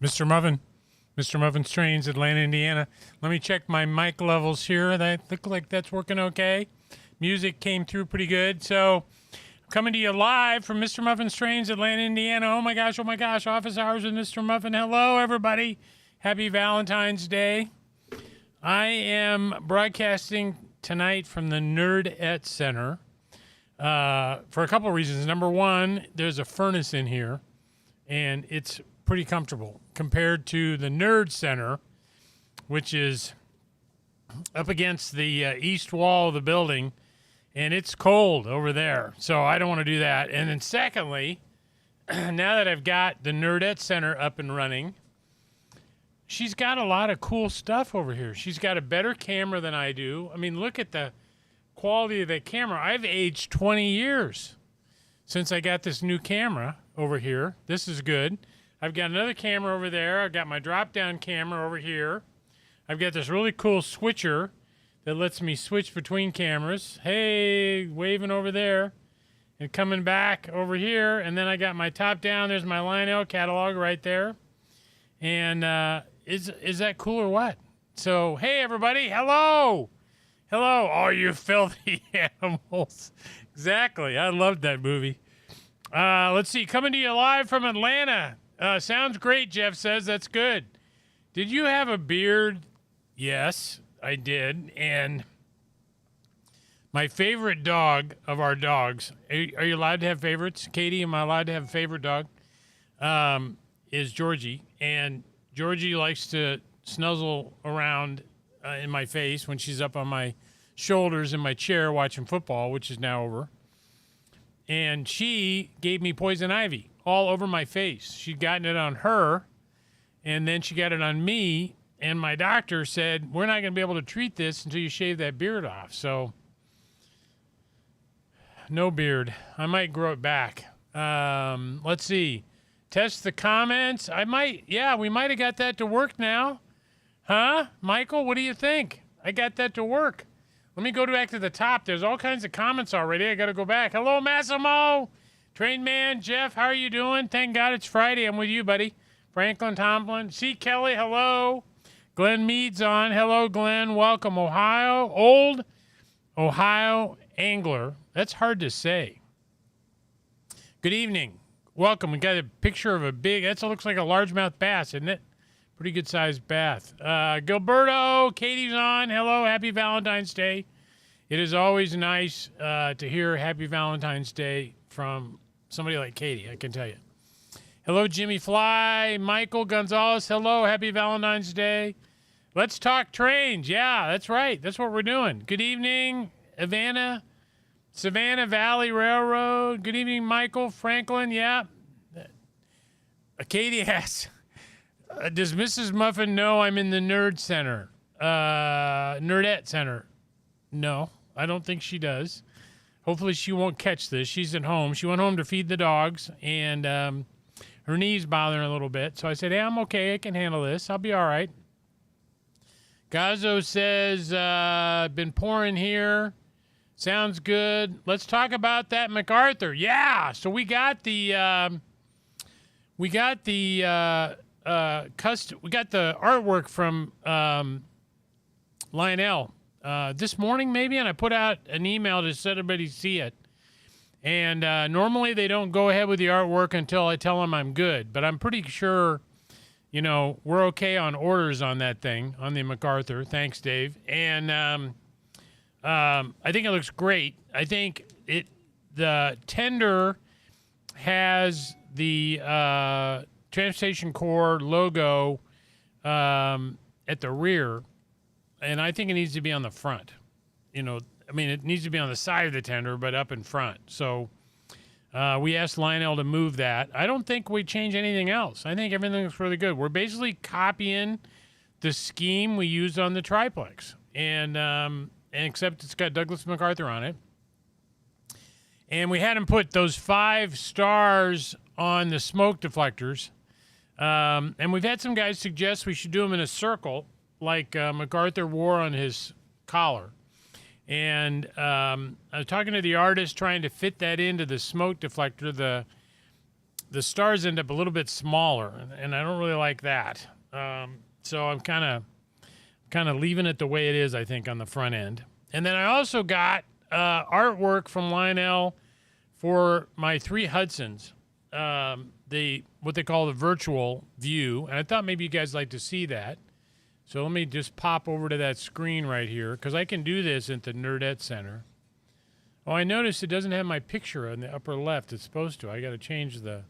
Mr. Muffin, MrMuffin'sTrains, Atlanta, Indiana. Let me check my mic levels here. They look like that's working okay. Music came through pretty good. So I'm coming to you live from MrMuffin'sTrains, Atlanta, Indiana. Oh my gosh, office hours with Mr. Muffin. Hello, everybody. Happy Valentine's Day. I am broadcasting tonight from the Nerdette Center for a couple of reasons. Number one, there's a furnace in here, and it's pretty comfortable compared to the Nerd Center, which is up against the east wall of the building, and it's cold over there. So I don't want to do that. And then secondly, now that I've got the Nerdette Center up and running, she's got a lot of cool stuff over here. She's got a better camera than I do. I mean, look at the quality of that camera. I've aged 20 years since I got this new camera over here. This is good. I've got another camera over there. I've got my drop-down camera over here. I've got this really cool switcher that lets me switch between cameras. Hey, waving over there and coming back over here. And then I got my top-down. There's my Lionel catalog right there. And is that cool or what? So, hey, everybody. Hello. Hello, all you filthy animals. Exactly. I loved that movie. Let's see. Coming to you live from Atlanta. Sounds great, Jeff says. That's good. Did you have a beard? Yes, I did. And my favorite dog of our dogs, are you allowed to have favorites? Katie, am I allowed to have a favorite dog? Is Georgie. And Georgie likes to snuzzle around in my face when she's up on my shoulders in my chair watching football, which is now over. And she gave me poison ivy all over my face. She'd gotten it on her, and then she got it on me, and my doctor said, we're not going to be able to treat this until you shave that beard off. So, no beard. I might grow it back. Let's see. Test the comments. We might have got that to work now. Huh? Michael, what do you think? I got that to work. Let me go back to the top. There's all kinds of comments already. I got to go back. Hello, Massimo. Train Man, Jeff, how are you doing? Thank God it's Friday. I'm with you, buddy. Franklin Tomlin. C. Kelly, hello. Glenn Mead's on. Hello, Glenn. Welcome, Ohio. Old Ohio Angler. That's hard to say. Good evening. Welcome. We got a picture of a big, that looks like a largemouth bass, isn't it? Pretty good sized bass. Gilberto, Katie's on. Hello, happy Valentine's Day. It is always nice to hear happy Valentine's Day from somebody like Katie, I can tell you. Hello, Jimmy Fly. Michael Gonzalez, hello, happy Valentine's Day. Let's talk trains. Yeah, that's right. That's what we're doing. Good evening, Savannah Valley Railroad. Good evening, Michael Franklin. Yeah. Katie asks, does Mrs. Muffin know I'm in the Nerdette Center? No, I don't think she does. Hopefully she won't catch this. She's at home. She went home to feed the dogs, and her knee's bothering a little bit. So I said, hey, I'm okay. I can handle this. I'll be all right. Gazzo says, been pouring here. Sounds good. Let's talk about that MacArthur. Yeah. So we got the artwork from Lionel this morning maybe, and I put out an email to let everybody see it. And normally they don't go ahead with the artwork until I tell them I'm good, but I'm pretty sure, we're okay on orders on that thing, on the MacArthur. Thanks, Dave. And I think it looks great. I think the tender has the Transportation Corps logo at the rear, and I think it needs to be on the front. It needs to be on the side of the tender, but up in front. So we asked Lionel to move that. I don't think we change anything else. I think everything looks really good. We're basically copying the scheme we used on the triplex, and except it's got Douglas MacArthur on it. And we had him put those 5 stars on the smoke deflectors. And we've had some guys suggest we should do them in a circle, like MacArthur wore on his collar. And I was talking to the artist trying to fit that into the smoke deflector. the stars end up a little bit smaller, and I don't really like that. So I'm kind of leaving it the way it is, I think, on the front end. And then I also got artwork from Lionel for my 3 Hudsons, what they call the virtual view. And I thought maybe you guys like to see that. So let me just pop over to that screen right here, because I can do this at the Nerdette Center. Oh, I noticed it doesn't have my picture on the upper left. It's supposed to. I got to change the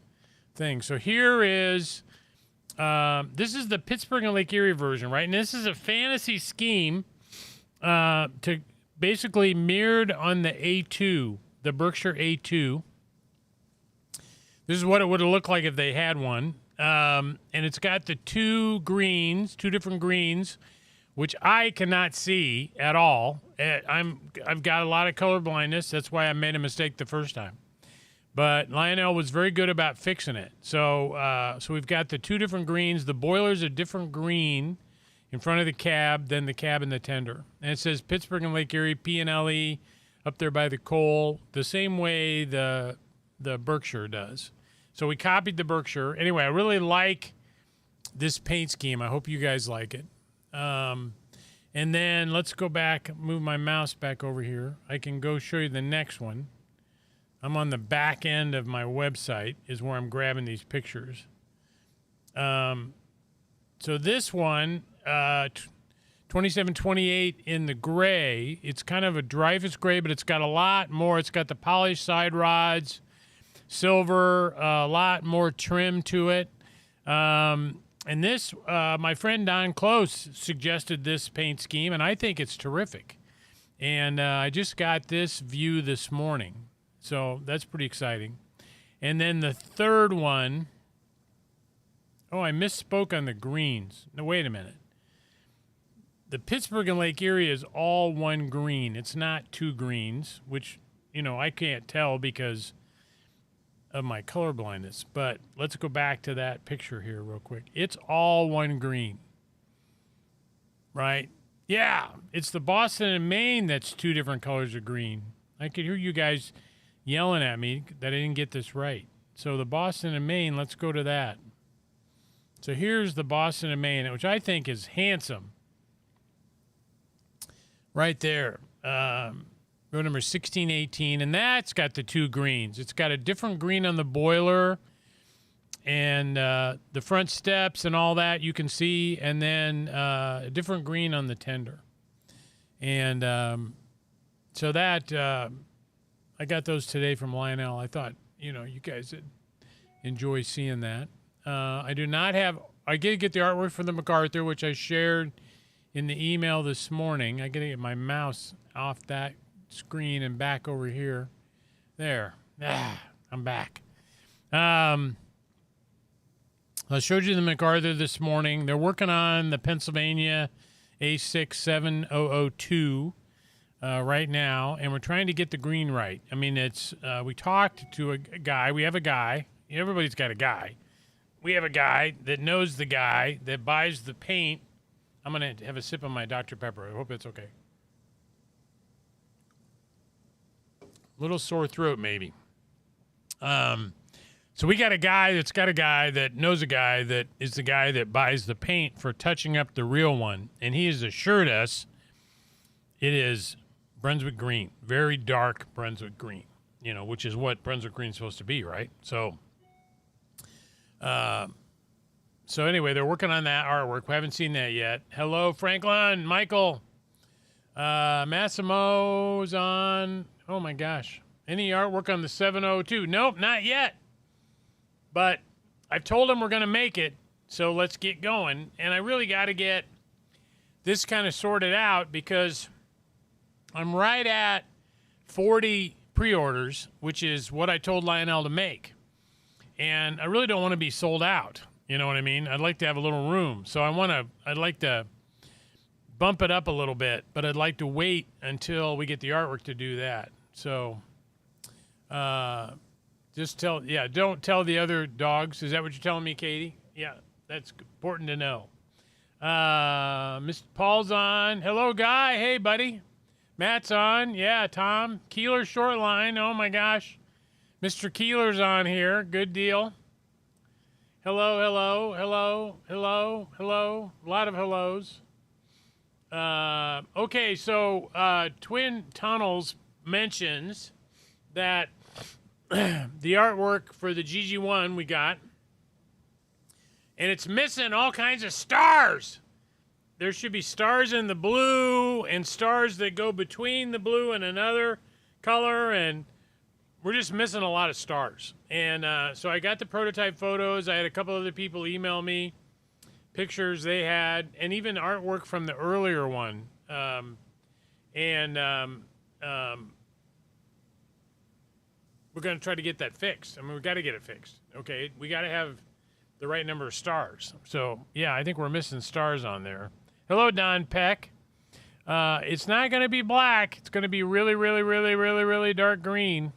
thing. So here is, this is the Pittsburgh and Lake Erie version, right? And this is a fantasy scheme to basically mirrored on the A2, the Berkshire A2. This is what it would have looked like if they had one. And it's got the 2 different greens, which I cannot see at all. I've got a lot of color blindness. That's why I made a mistake the first time. But Lionel was very good about fixing it. So we've got the 2 different greens. The boiler's a different green in front of the cab than the cab and the tender. And it says Pittsburgh and Lake Erie, P&LE, up there by the coal, the same way the Berkshire does. So we copied the Berkshire. Anyway, I really like this paint scheme. I hope you guys like it. And then let's go back, move my mouse back over here. I can go show you the next one. I'm on the back end of my website is where I'm grabbing these pictures. So this one, 2728 in the gray, it's kind of a Dreyfus gray, but it's got a lot more. It's got the polished side rods, silver, a lot more trim to it. And this, my friend Don Close suggested this paint scheme, and I think it's terrific. And I just got this view this morning, so that's pretty exciting. And then the third one, oh, I misspoke on the greens. No, wait a minute. The Pittsburgh and Lake Erie is all 1 green. It's not 2 greens, which, I can't tell because of my color blindness. But let's go back to that picture here real quick. It's all 1 green, right? Yeah, it's the Boston and Maine that's 2 different colors of green. I could hear you guys yelling at me that I didn't get this right. So the Boston and Maine, let's go to that. So here's the Boston and Maine, which I think is handsome. Right there. Row number 1618, and that's got the 2 greens. It's got a different green on the boiler and the front steps and all that you can see, and then a different green on the tender. And so that, I got those today from Lionel. I thought, you guys would enjoy seeing that. I did get the artwork for the MacArthur, which I shared in the email this morning. I got to get my mouse off that screen and back over here. There. I'm back. I showed you the MacArthur this morning. They're working on the Pennsylvania A67002 right now, and we're trying to get the green right. I mean, it's we talked to a guy. We have a guy. Everybody's got a guy. We have a guy that knows the guy that buys the paint. I'm going to have a sip of my Dr. Pepper. I hope it's okay. Little sore throat, maybe. So we got a guy that's got a guy that knows a guy that is the guy that buys the paint for touching up the real one. And he has assured us it is Brunswick green, very dark Brunswick green, which is what Brunswick green is supposed to be, right? So anyway, they're working on that artwork. We haven't seen that yet. Hello, Franklin, Michael, Massimo's on. Oh my gosh. Any artwork on the 702? Nope, not yet. But I've told him we're going to make it, so let's get going. And I really got to get this kind of sorted out because I'm right at 40 pre-orders, which is what I told Lionel to make. And I really don't want to be sold out. You know what I mean? I'd like to have a little room. So I'd like to bump it up a little bit, but I'd like to wait until we get the artwork to do that. So don't tell the other dogs. Is that what you're telling me, Katie? Yeah, that's important to know. Mr. Paul's on. Hello, Guy. Hey, buddy. Matt's on. Yeah, Tom. Keeler short line. Oh, my gosh. Mr. Keeler's on here. Good deal. Hello, hello, hello, hello, hello. A lot of hellos. Okay, so Twin Tunnels mentions that the artwork for the GG1 we got, and it's missing all kinds of stars. There should be stars in the blue and stars that go between the blue and another color, and we're just missing a lot of stars. And so I got the prototype photos. I had a couple other people email me pictures they had, and even artwork from the earlier one. We're going to try to get that fixed. I mean, we got to get it fixed. Okay, we got to have the right number of stars. So yeah, I think we're missing stars on there. Hello, Don Peck. It's not going to be black. It's going to be really, really, really, really, really dark green.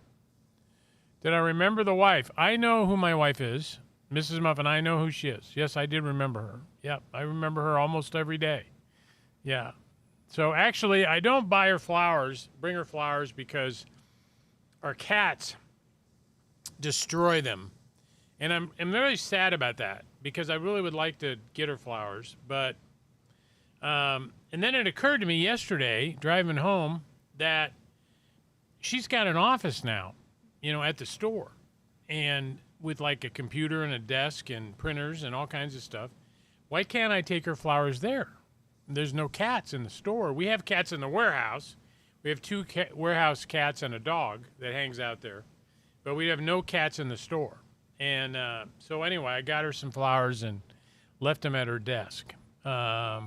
Did I remember the wife? I know who my wife is. Mrs. Muffin, I know who she is. Yes, I did remember her. Yep, I remember her almost every day. Yeah. So actually, I don't buy her flowers, bring her flowers, because our cats destroy them. And I'm really sad about that, because I really would like to get her flowers. But, and then it occurred to me yesterday, driving home, that she's got an office now, you know, at the store. And with like a computer and a desk and printers and all kinds of stuff. Why can't I take her flowers there? There's no cats in the store. We have cats in the warehouse. We have two warehouse cats and a dog that hangs out there. But we have no cats in the store. And so anyway, I got her some flowers and left them at her desk. I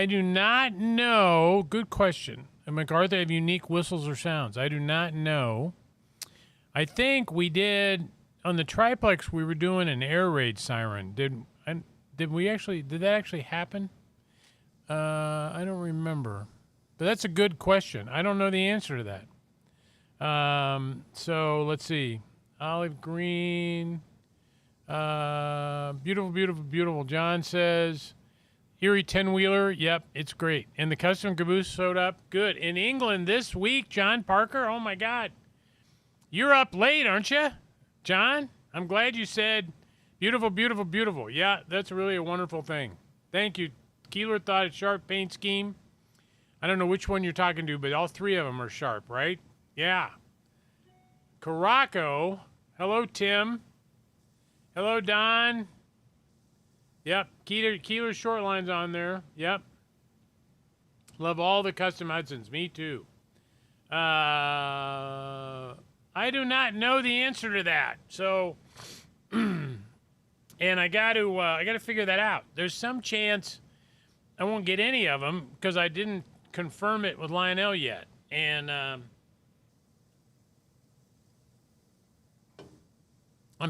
do not know. Good question. MacArthur have unique whistles or sounds? I do not know. I think we did on the triplex. We were doing an air raid siren. Did that actually happen? I don't remember, but that's a good question. I don't know the answer to that. So let's see. Olive green, beautiful, beautiful, beautiful. John says, Erie 10-wheeler. Yep, it's great. And the custom caboose showed up. Good. In England this week, John Parker. Oh my God. You're up late, aren't you, John? I'm glad you said beautiful, beautiful, beautiful. Yeah, that's really a wonderful thing. Thank you. Keeler thought it's sharp paint scheme. I don't know which one you're talking to, but all three of them are sharp, right? Yeah. Caraco. Hello, Tim. Hello, Don. Yep. Keeler short lines on there. Yep. Love all the custom Hudsons. Me too. I do not know the answer to that. So, and I got to figure that out. There's some chance I won't get any of them because I didn't confirm it with Lionel yet. And I'm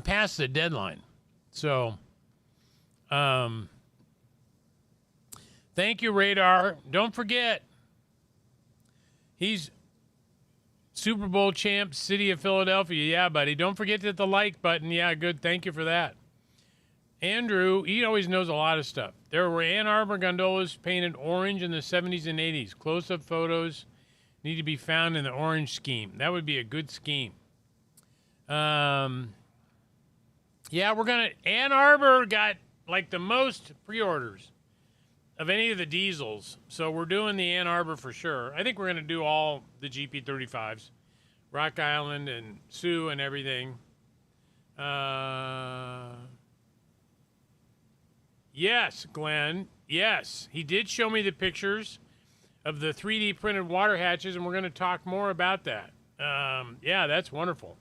past the deadline. So, thank you, Radar. Don't forget, he's Super Bowl champ, City of Philadelphia. Yeah, buddy. Don't forget that the like button. Yeah, good. Thank you for that. Andrew, he always knows a lot of stuff. There were Ann Arbor gondolas painted orange in the 70s and 80s. Close-up photos need to be found in the orange scheme. That would be a good scheme. Yeah, we're going to... Ann Arbor got, like, the most pre-orders of any of the diesels. So we're doing the Ann Arbor for sure. I think we're going to do all the GP35s. Rock Island and Sioux and everything. Yes, Glenn. Yes. He did show me the pictures of the 3D printed water hatches, and we're going to talk more about that. Yeah, that's wonderful.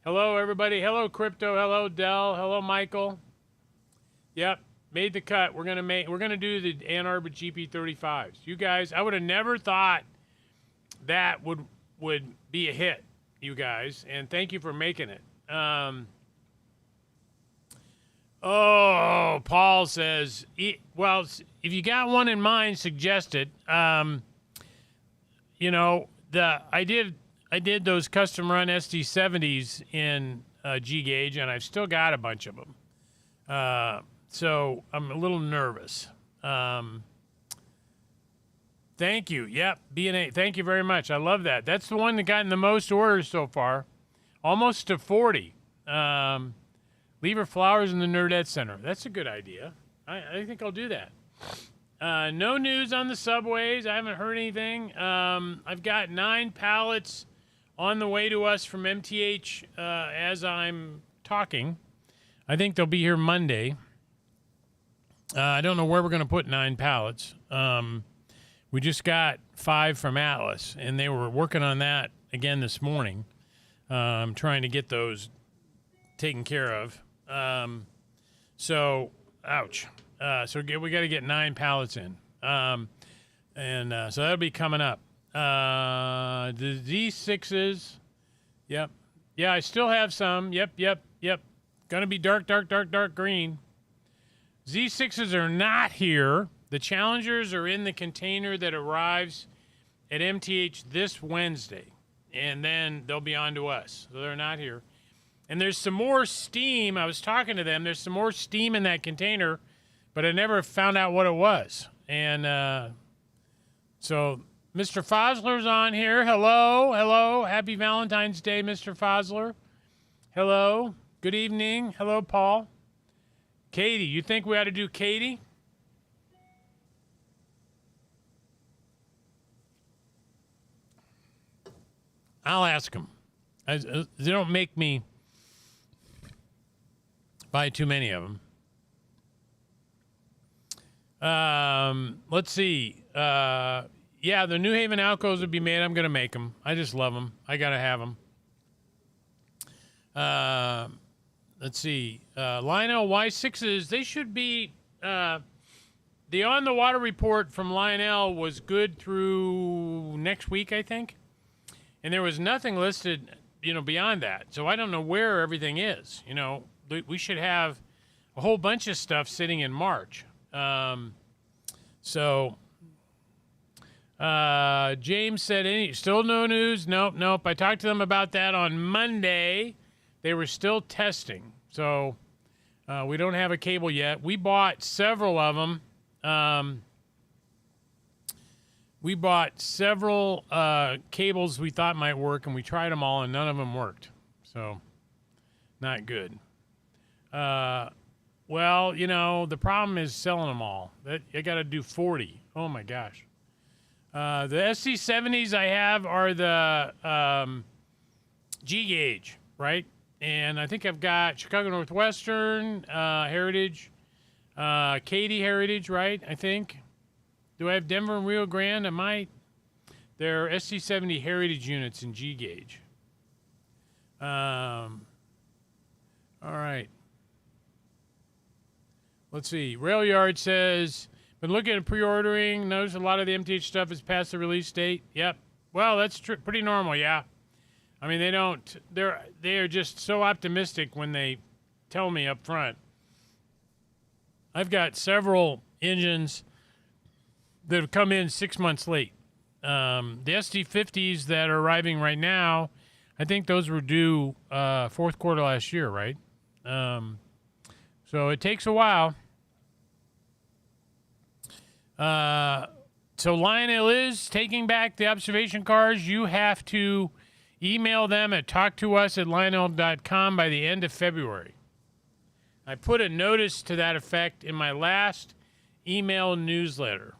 Hello, everybody. Hello, Crypto. Hello, Dell. Hello, Michael. Yep. Made the cut. We're gonna do the Ann Arbor GP35s. You guys, I would have never thought that would be a hit, you guys, and thank you for making it. Oh, Paul says, well, if you got one in mind, suggest it. You know, I did those custom run SD70s in G Gauge, and I've still got a bunch of them. So I'm a little nervous. Thank you. Yep, B&A. Thank you very much. I love that. That's the one that gotten the most orders so far, almost to 40. Leave her flowers in the Nerdette Center. That's a good idea. I think I'll do that. No news on the subways. I haven't heard anything. I've got 9 pallets on the way to us from MTH as I'm talking. I think they'll be here Monday. I don't know where we're going to put 9 pallets. We just got 5 from Atlas, and they were working on that again this morning. Trying to get those taken care of. So, ouch. So we got to get 9 pallets in. So that'll be coming up. The Z6s. Yep. Yeah, I still have some. Yep. Going to be dark green. Z6s are not here. The Challengers are in the container that arrives at MTH this Wednesday. And then they'll be on to us. So they're not here. And there's some more steam. I was talking to them. There's some more steam in that container, but I never found out what it was. And so Mr. Fosler's on here. Hello. Happy Valentine's Day, Mr. Fosler. Hello. Good evening. Hello, Paul. Katie, you think we ought to do Katie? I'll ask them. They don't make me buy too many of them. Let's see. Yeah, the New Haven Alcos would be made. I'm going to make them. I just love them. I got to have them. Let's see. Lionel Y6s, they should be... the On the Water report from Lionel was good through next week, I think. And there was nothing listed, beyond that. So I don't know where everything is. We should have a whole bunch of stuff sitting in March. James said, still no news? Nope. I talked to them about that on Monday. They were still testing. So we don't have a cable yet. We bought several of them. We bought several cables we thought might work, and we tried them all, and none of them worked. So, not good. Well, the problem is selling them all. I got to do 40. Oh, my gosh. The SC70s I have are the G-Gauge, right? And I think I've got Chicago Northwestern, Heritage, Katy Heritage, right? I think. Do I have Denver and Rio Grande? I might. They're SC70 Heritage units in G-Gauge. All right. Let's see. Rail Yard says, been looking at pre-ordering. Notice a lot of the MTH stuff is past the release date. Yep. Well, that's pretty normal, yeah. I mean, they are just so optimistic when they tell me up front. I've got several engines that have come in 6 months late. The SD50s that are arriving right now, I think those were due fourth quarter last year, right? So it takes a while. So Lionel is taking back the observation cars. You have to email them at talktous@lionel.com by the end of February. I put a notice to that effect in my last email newsletter.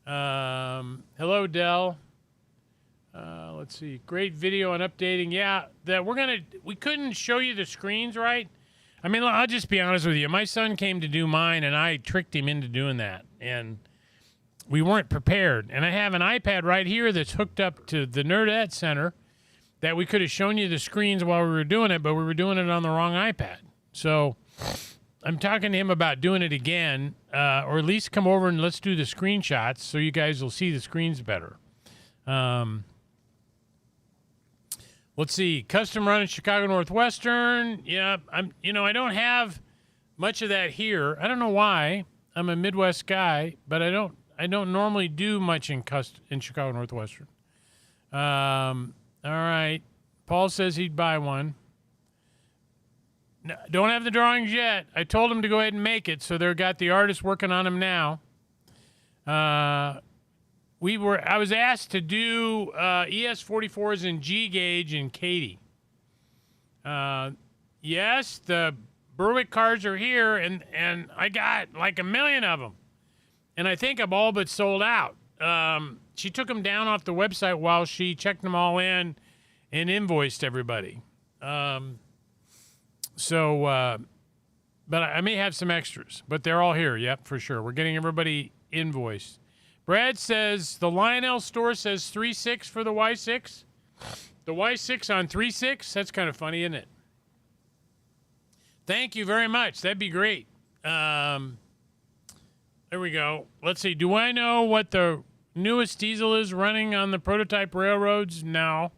Hello, Dell. Let's see. Great video on updating. Yeah, we couldn't show you the screens right. I mean, I'll just be honest with you. My son came to do mine, and I tricked him into doing that. And we weren't prepared. And I have an iPad right here that's hooked up to the Nerdette Center that we could have shown you the screens while we were doing it, but we were doing it on the wrong iPad. So I'm talking to him about doing it again, or at least come over and let's do the screenshots so you guys will see the screens better. Let's see. Custom run in Chicago Northwestern. Yeah, I don't have much of that here. I don't know why. I'm a Midwest guy, but I don't normally do much in Chicago Northwestern. All right. Paul says he'd buy one. No, don't have the drawings yet. I told him to go ahead and make it, so they've got the artist working on them now. I was asked to do ES44s in G-Gauge in Katy. Yes, the Berwick cars are here, and I got like a million of them. And I think I'm all but sold out. She took them down off the website while she checked them all in and invoiced everybody. But I may have some extras, but they're all here. Yep, for sure. We're getting everybody invoiced. Brad says the Lionel store says 3.6 for the Y6. The Y6 on 3.6? That's kind of funny, isn't it? Thank you very much. That'd be great. There we go. Let's see. Do I know what the newest diesel is running on the prototype railroads? No.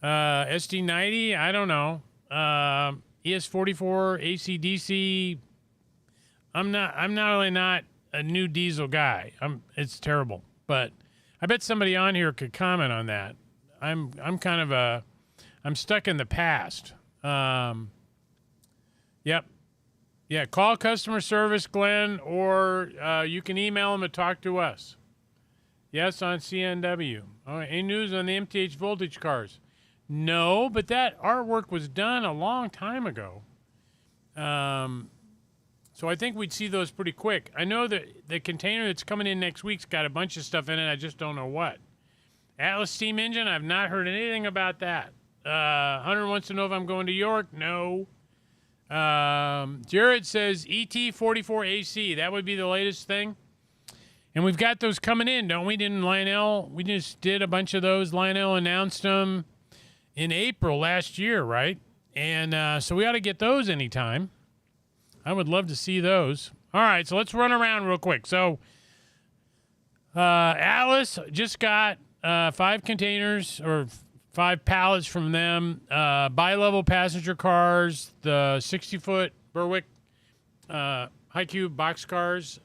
SD90? I don't know. ES44, ACDC. I'm really not a new diesel guy. It's terrible. But I bet somebody on here could comment on that. I'm stuck in the past. Yep. Yeah, call customer service, Glenn, or you can email them and talk to us. Yes, on CNW. All right, any news on the MTH voltage cars? No, but that artwork was done a long time ago. So I think we'd see those pretty quick. I know that the container that's coming in next week's got a bunch of stuff in it. I just don't know what. Atlas steam engine, I've not heard anything about that. Hunter wants to know if I'm going to York. No. Jared says ET44AC. That would be the latest thing. And we've got those coming in, don't we? Didn't Lionel? We just did a bunch of those. Lionel announced them in April last year, right? And so we ought to get those anytime. I would love to see those. All right, so let's run around real quick. So Atlas just got 5 containers or 5 pallets from them. Bi-level passenger cars, the 60-foot Berwick high cube box cars.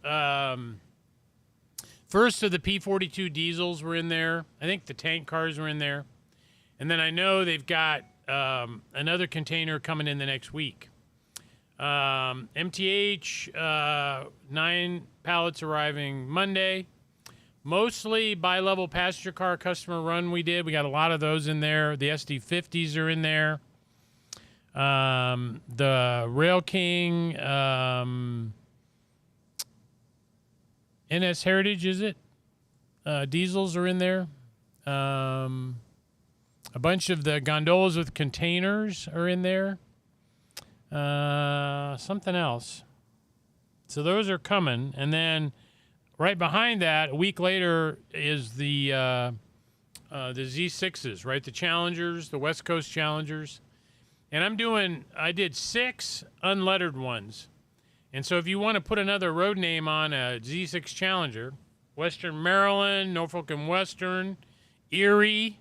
First of the P42 diesels were in there. I think the tank cars were in there. And then I know they've got another container coming in the next week. MTH, 9 pallets arriving Monday. Mostly bi-level passenger car customer run we did. We got a lot of those in there. The SD50s are in there. The Rail King, NS Heritage, is it? Diesels are in there. A bunch of the gondolas with containers are in there. Something else. So those are coming. And then right behind that, a week later, is the Z6s, right? The Challengers, the West Coast Challengers. And I did 6 unlettered ones. And so if you want to put another road name on a Z6 Challenger, Western Maryland, Norfolk and Western, Erie,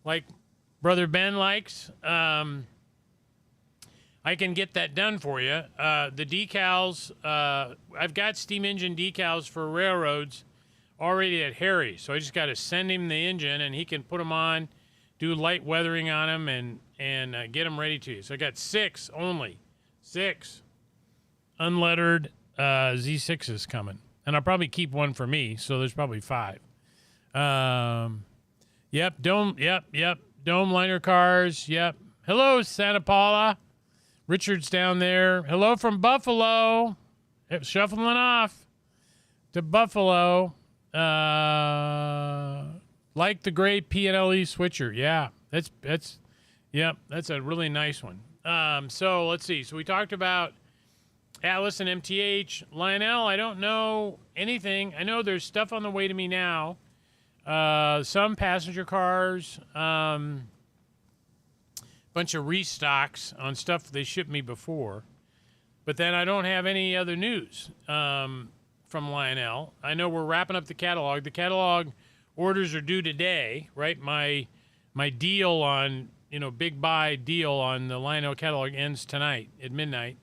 like Brother Ben likes, I can get that done for you. The decals, I've got steam engine decals for railroads already at Harry. So I just got to send him the engine, and he can put them on, do light weathering on them, and get them ready to you. So I got 6 only. 6 unlettered Z6s coming. And I'll probably keep one for me, so there's probably 5. Yep, Dome liner cars, yep. Hello, Santa Paula. Richard's down there. Hello from Buffalo. Shuffling off to Buffalo. Like the gray P&LE switcher. Yeah, that's a really nice one. So let's see. So we talked about Atlas and MTH. Lionel, I don't know anything. I know there's stuff on the way to me now. Some passenger cars. Bunch of restocks on stuff they shipped me before. But then I don't have any other news from Lionel. I know we're wrapping up the catalog. The catalog orders are due today, right? My deal on, big buy deal on the Lionel catalog ends tonight at midnight.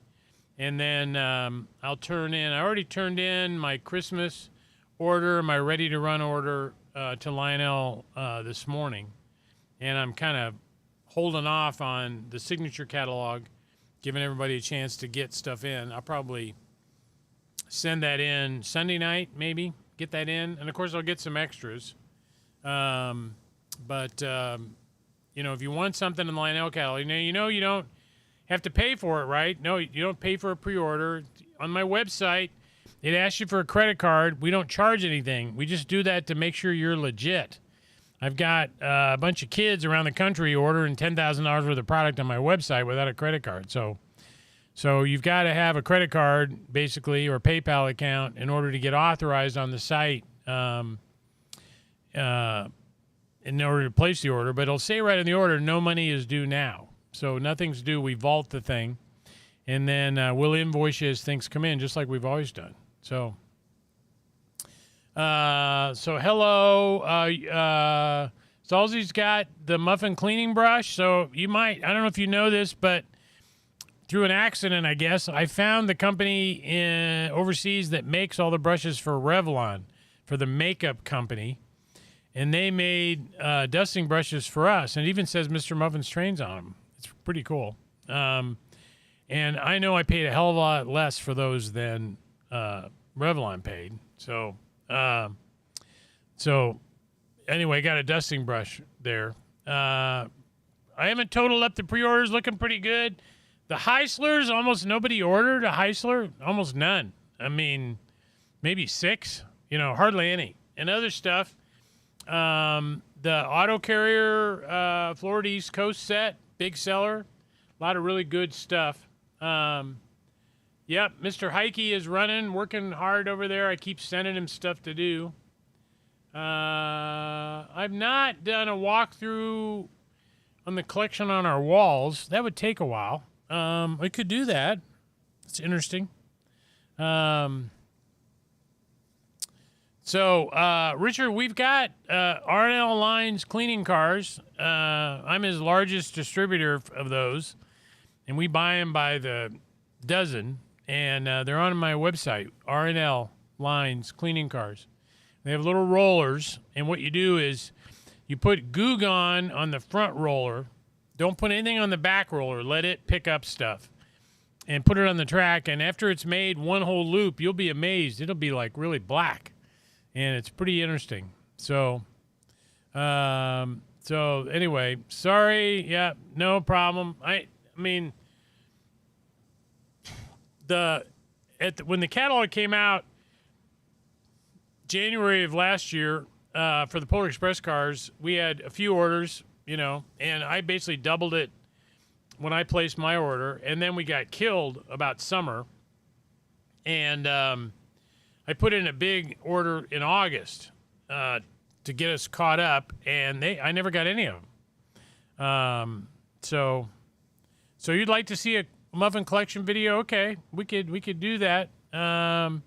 And then I already turned in my Christmas order, my ready-to-run order to Lionel this morning. And I'm kind of holding off on the signature catalog, giving everybody a chance to get stuff in. I'll probably send that in Sunday night, maybe, get that in. And, of course, I'll get some extras. If you want something in the Lionel catalog, you don't have to pay for it, right? No, you don't pay for a pre-order. On my website, it asks you for a credit card. We don't charge anything. We just do that to make sure you're legit. I've got a bunch of kids around the country ordering $10,000 worth of product on my website without a credit card. So you've got to have a credit card, basically, or a PayPal account in order to get authorized on the site in order to place the order. But it'll say right in the order, no money is due now. So nothing's due. We vault the thing, and then we'll invoice you as things come in, just like we've always done. So hello. Salzy's got the muffin cleaning brush. So you might, I don't know if you know this, but through an accident, I guess, I found the company overseas that makes all the brushes for Revlon, for the makeup company. And they made dusting brushes for us. And it even says MrMuffin'sTrains on them. It's pretty cool. And I know I paid a hell of a lot less for those than Revlon paid. So anyway, got a dusting brush there. I haven't totaled up the pre-orders. Looking pretty good. The Heislers, almost nobody ordered a Heisler. Almost none. I mean, maybe 6. Hardly any. And other stuff. The Auto Carrier Florida East Coast set, big seller. A lot of really good stuff. Yep, Mr. Heike is running, working hard over there. I keep sending him stuff to do. I've not done a walkthrough on the collection on our walls. That would take a while. We could do that. It's interesting. So, Richard, we've got Lionel Lines cleaning cars. I'm his largest distributor of those, and we buy them by the dozen, and they're on my website, Lionel Lines cleaning cars. They have little rollers, and what you do is you put Goo Gone on the front roller. Don't put anything on the back roller. Let it pick up stuff, and put it on the track, and after it's made one whole loop, you'll be amazed. It'll be like really black. And it's pretty interesting. So anyway, sorry. Yeah, no problem. I mean, when the catalog came out January of last year for the Polar Express cars, we had a few orders, and I basically doubled it when I placed my order, and then we got killed about summer, and I put in a big order in August to get us caught up, and I never got any of them. So you'd like to see a muffin collection video? Okay, we could do that. How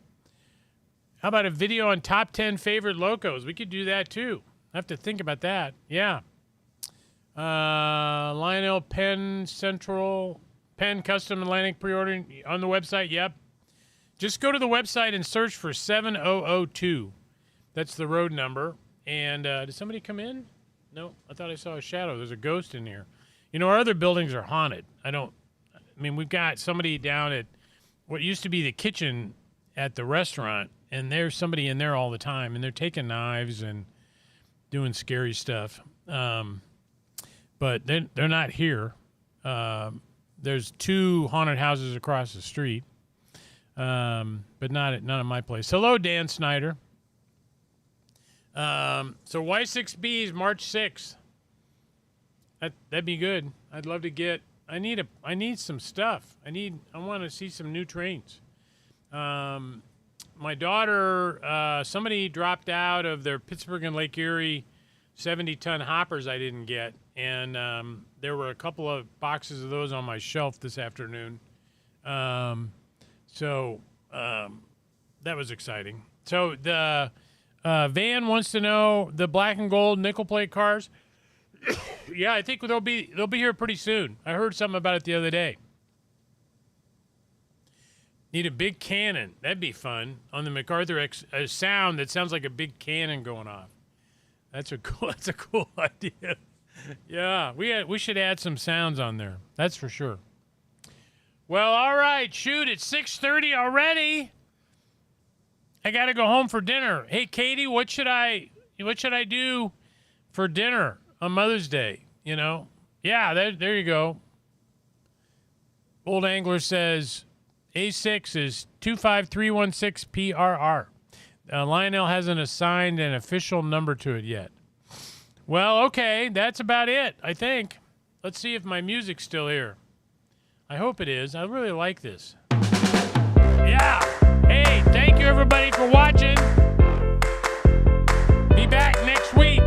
about a video on top 10 favorite locos? We could do that too. I have to think about that. Yeah. Lionel Penn Central Penn Custom Atlantic pre-ordering on the website. Yep. Just go to the website and search for 7002. That's the road number. And did somebody come in? No, I thought I saw a shadow. There's a ghost in here. Our other buildings are haunted. We've got somebody down at what used to be the kitchen at the restaurant, and there's somebody in there all the time, and they're taking knives and doing scary stuff. But they're not here. There's 2 haunted houses across the street. But not at my place. Hello, Dan Snyder. So Y6B is March 6th. That'd be good. I'd love to get. I need some stuff. I want to see some new trains. My daughter, somebody dropped out of their Pittsburgh and Lake Erie 70-ton hoppers I didn't get, and there were a couple of boxes of those on my shelf this afternoon. So that was exciting. So the Van wants to know the black and gold nickel plate cars. Yeah, I think they'll be here pretty soon. I heard something about it the other day. Need a big cannon. That'd be fun on the MacArthur X. A sound that sounds like a big cannon going off. That's a cool idea. Yeah, we should add some sounds on there. That's for sure. Well, all right, shoot, it's 6:30 already. I got to go home for dinner. Hey, Katie, what should I do for dinner on Mother's Day? Yeah, there you go. Old Angler says A6 is 25316PRR. Lionel hasn't assigned an official number to it yet. Well, okay, that's about it, I think. Let's see if my music's still here. I hope it is. I really like this. Yeah. Hey, thank you everybody for watching. Be back next week.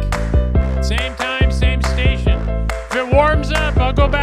Same time, same station. If it warms up, I'll go back.